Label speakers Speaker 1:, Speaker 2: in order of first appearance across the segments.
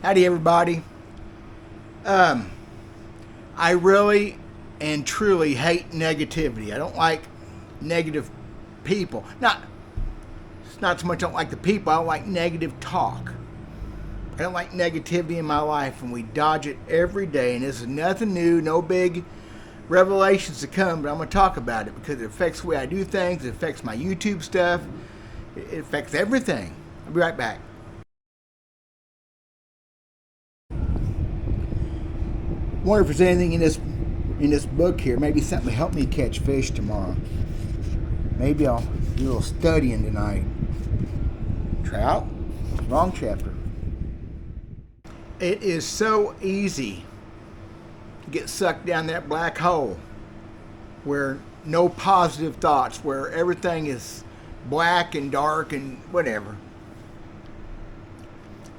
Speaker 1: Howdy, everybody. I really and truly hate negativity. I don't like negative people. It's not so much I don't like the people, I don't like negative talk. I don't like negativity in my life, and we dodge it every day. And this is nothing new, no big revelations to come, but I'm going to talk about it because it affects the way I do things, it affects my YouTube stuff, it affects everything. I'll be right back. I wonder if there's anything in this book here, maybe something to help me catch fish tomorrow. Maybe I'll do a little studying tonight. Trout? Wrong chapter. It is so easy to get sucked down that black hole where no positive thoughts, where everything is black and dark and whatever.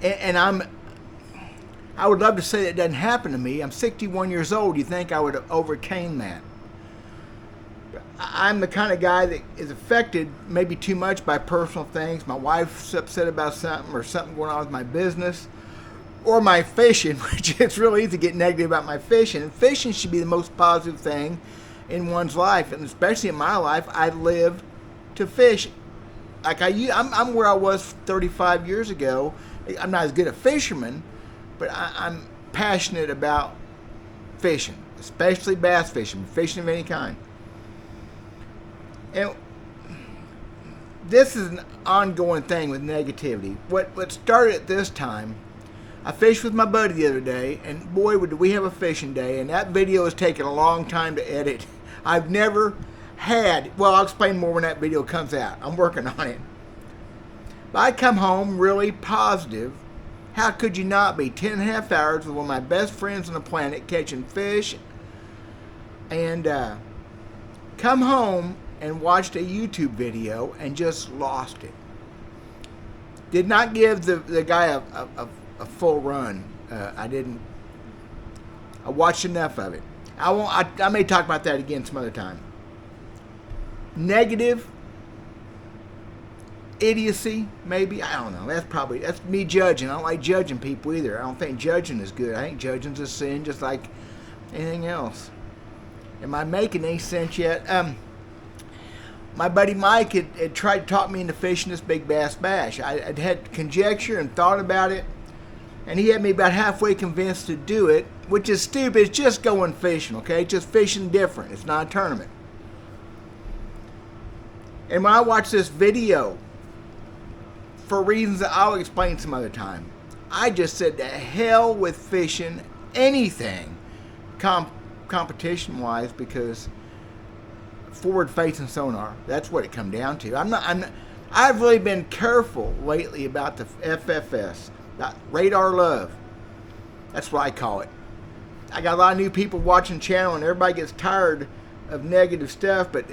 Speaker 1: And I would love to say that doesn't happen to me. I'm 61 years old. You think I would have overcame that? I'm the kind of guy that is affected maybe too much by personal things. My wife's upset about something, or something going on with my business, or my fishing, which it's really easy to get negative about my fishing. And fishing should be the most positive thing in one's life, and especially in my life. I live to fish. Like I'm where I was 35 years ago. I'm not as good a fisherman, but I'm passionate about fishing, especially bass fishing, fishing of any kind. And this is an ongoing thing with negativity. What started at this time, I fished with my buddy the other day, and boy, did we have a fishing day, and that video has taken a long time to edit. I've never had, well, I'll explain more when that video comes out. I'm working on it. But I come home really positive. How could you not be? 10.5 hours with one of my best friends on the planet catching fish, and come home and watched a YouTube video and just lost it. Did not give the guy a full run. I didn't. I watched enough of it. I may talk about that again some other time. Negative idiocy, maybe. I don't know. That's me judging. I don't like judging people either. I don't think judging is good. I think judging's a sin, just like anything else. Am I making any sense yet? My buddy Mike had tried to talk me into fishing this big bass bash. I'd had conjecture and thought about it, and he had me about halfway convinced to do it, which is stupid. It's just going fishing, okay? It's just fishing different. It's not a tournament. And when I watched this video, for reasons that I'll explain some other time, I just said to hell with fishing anything competition-wise, because forward-facing sonar, that's what it come down to. I've really been careful lately about the FFS, about radar love. That's what I call it. I got a lot of new people watching the channel, and everybody gets tired of negative stuff, but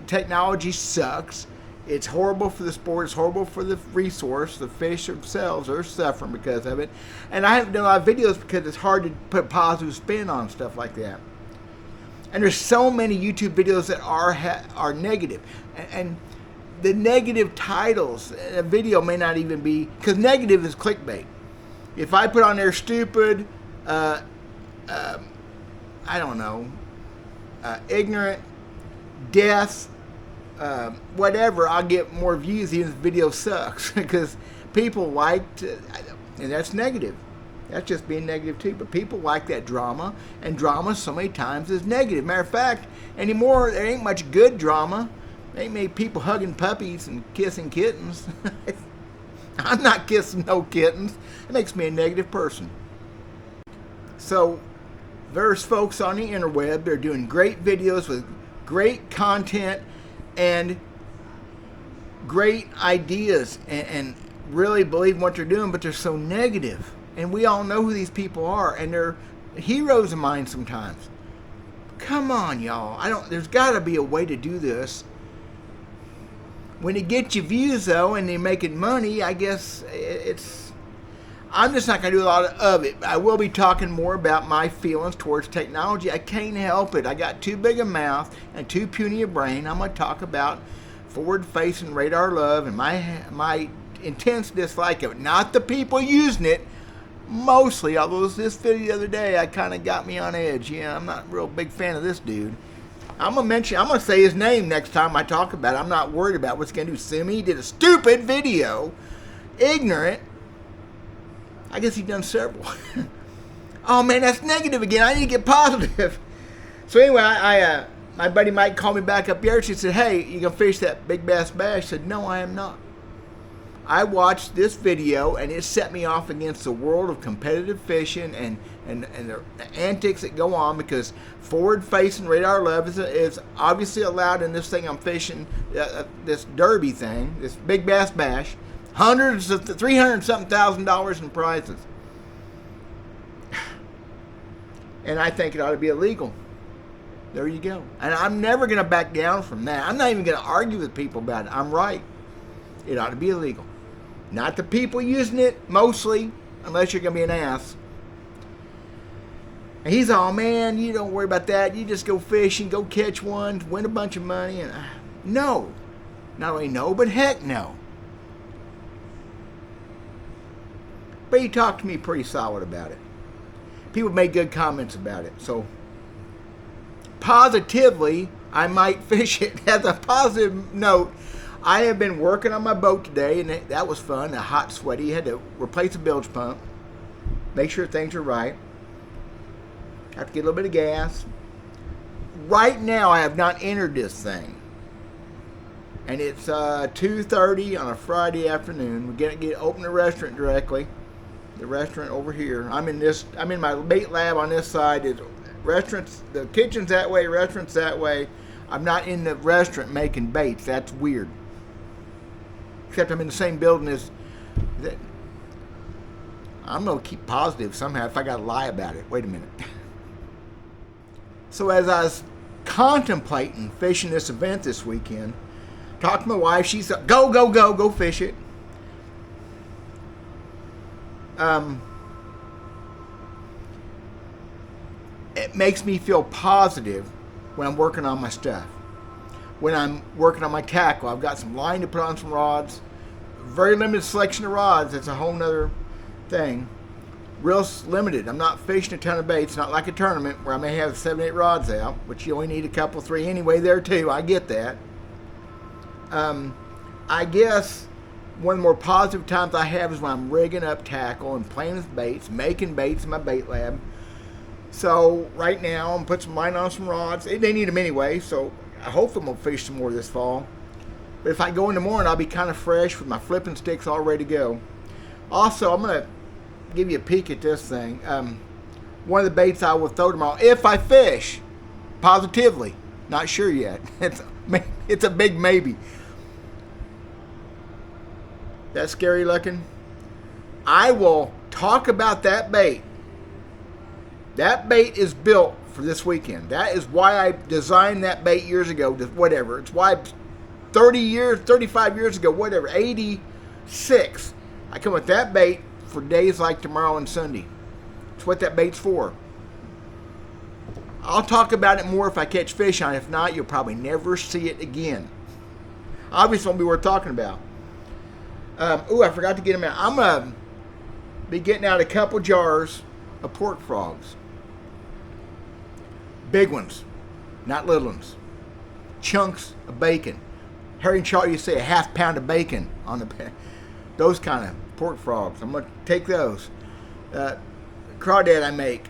Speaker 1: technology sucks. It's horrible for the sport. It's horrible for the resource. The fish themselves are suffering because of it. And I haven't done a lot of videos because it's hard to put positive spin on stuff like that. And there's so many YouTube videos that are negative. And the negative titles, a video may not even be, because negative is clickbait. If I put on there stupid, I don't know, ignorant, death, whatever, I'll get more views even if the video sucks, because people like to, and that's negative. That's just being negative too. But people like that drama, and drama so many times is negative. Matter of fact, anymore there ain't much good drama. There ain't many people hugging puppies and kissing kittens. I'm not kissing no kittens. It makes me a negative person. So there's folks on the interweb. They're doing great videos with great content and great ideas, and really believe in what they're doing, but they're so negative. And we all know who these people are, and they're heroes of mine sometimes. Come on, y'all. There's got to be a way to do this. When it gets you views, though, and they're making money, I guess I'm just not going to do a lot of it. I will be talking more about my feelings towards technology. I can't help it. I got too big a mouth and too puny a brain. I'm going to talk about forward-facing radar love and my intense dislike of it. Not the people using it, Mostly, although this video the other day, I kind of got me on edge. Yeah, I'm not a real big fan of this dude. I'm going to say his name next time I talk about it. I'm not worried about what's going to do. Sue me. He did a stupid video. Ignorant. I guess he's done several. Oh, man, that's negative again. I need to get positive. So anyway, my buddy Mike called me back up here. She said, hey, you going to fish that big bass bass? I said, no, I am not. I watched this video, and it set me off against the world of competitive fishing and the antics that go on, because forward-facing radar love is obviously allowed in this thing I'm fishing, this derby thing, this big bass bash. Hundreds of $300-something thousand in prizes. And I think it ought to be illegal. There you go. And I'm never going to back down from that. I'm not even going to argue with people about it. I'm right. It ought to be illegal. Not the people using it, mostly, unless you're going to be an ass. And he's all, man, you don't worry about that. You just go fishing, go catch one, win a bunch of money. And no. Not only no, but heck no. But he talked to me pretty solid about it. People made good comments about it. So, positively, I might fish it. As a positive note, I have been working on my boat today, and that was fun. A hot, sweaty. You had to replace a bilge pump, make sure things are right. Have to get a little bit of gas. Right now, I have not entered this thing, and it's 2:30 on a Friday afternoon. We're gonna open the restaurant directly. The restaurant over here. I'm in my bait lab on this side. The kitchen's that way, restaurant's that way. I'm not in the restaurant making baits. That's weird. Except I'm in the same building as that. I'm going to keep positive somehow if I got to lie about it. Wait a minute. So as I was contemplating fishing this event this weekend, talked to my wife. She said, go fish it. It makes me feel positive when I'm working on my stuff. When I'm working on my tackle, I've got some line to put on some rods. Very limited selection of rods. That's a whole nother thing. Real limited. I'm not fishing a ton of baits. Not like a tournament where I may have 7, 8 rods out, which you only need a couple, 3 anyway there too. I get that. I guess one of the more positive times I have is when I'm rigging up tackle and playing with baits, making baits in my bait lab. So right now I'm putting some line on some rods. They need them anyway, so I hope I'm going to fish some more this fall. But if I go in the morning, I'll be kind of fresh with my flipping sticks all ready to go. Also, I'm going to give you a peek at this thing. One of the baits I will throw tomorrow, if I fish, positively. Not sure yet. It's a big maybe. That's scary looking. I will talk about that bait. That bait is built for this weekend. That is why I designed that bait years ago. Whatever. It's why 35 years ago, whatever, 86, I come with that bait for days like tomorrow and Sunday. It's what that bait's for. I'll talk about it more if I catch fish on it. If not, you'll probably never see it again. Obviously, won't be worth talking about. I forgot to get them out. I'm going to be getting out a couple jars of pork frogs. Big ones, not little ones. Chunks of bacon. Harry and Charlie used to say a half pound of bacon on those kind of pork frogs. I'm going to take those. Crawdad I make.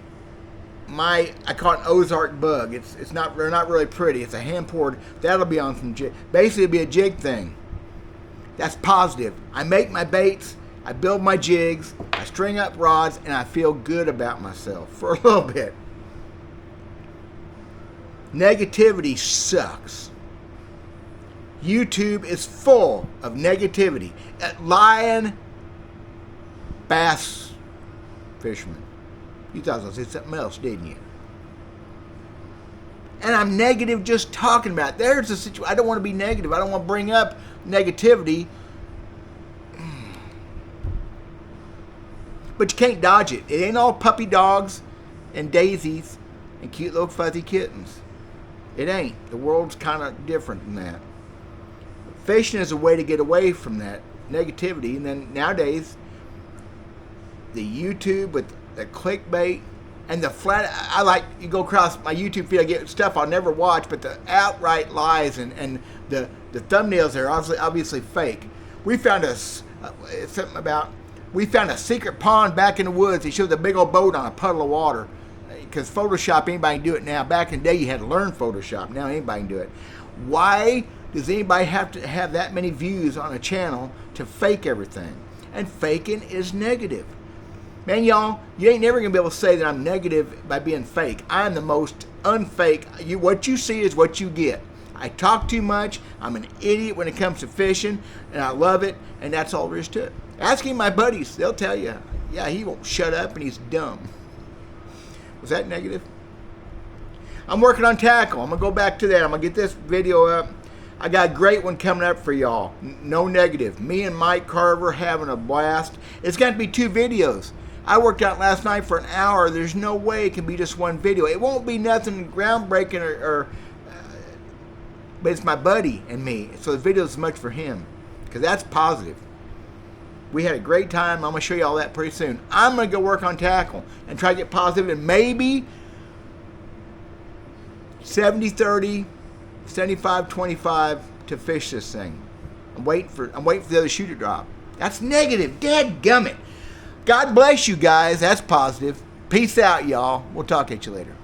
Speaker 1: I call it an Ozark bug. They're not really pretty. It's a hand poured. That'll be on some jig. Basically, it'll be a jig thing. That's positive. I make my baits. I build my jigs. I string up rods, and I feel good about myself for a little bit. Negativity sucks. YouTube is full of negativity. Lion bass fisherman. You thought I was going to say something else, didn't you? And I'm negative just talking about it. There's a situation. I don't want to be negative. I don't want to bring up negativity. But you can't dodge it. It ain't all puppy dogs and daisies and cute little fuzzy kittens. It ain't. The world's kind of different than that. Fishing is a way to get away from that negativity. And then nowadays, YouTube with the clickbait and the flat. I like, you go across my YouTube feed, I get stuff I'll never watch, but the outright lies and the thumbnails are obviously fake. We found we found a secret pond back in the woods. He showed a big old boat on a puddle of water. Because Photoshop, anybody can do it now. Back in the day, you had to learn Photoshop. Now anybody can do it. Why does anybody have to have that many views on a channel to fake everything? And faking is negative. Man, y'all, you ain't never going to be able to say that I'm negative by being fake. I'm the most unfake. What you see is what you get. I talk too much. I'm an idiot when it comes to fishing, and I love it, and that's all there is to it. Asking my buddies, they'll tell you, yeah, he won't shut up, and he's dumb. Was that negative? I'm working on tackle. I'm going to go back to that. I'm going to get this video up. I got a great one coming up for y'all. No negative. Me and Mike Carver having a blast. It's got to be 2 videos. I worked out last night for an hour. There's no way it can be just 1 video. It won't be nothing groundbreaking but it's my buddy and me. So the video is much for him because that's positive. We had a great time. I'm going to show you all that pretty soon. I'm going to go work on tackle and try to get positive and maybe 70-30, 75-25 to fish this thing. I'm waiting for the other shoe to drop. That's negative. Dadgummit. God bless you guys. That's positive. Peace out, y'all. We'll talk to you later.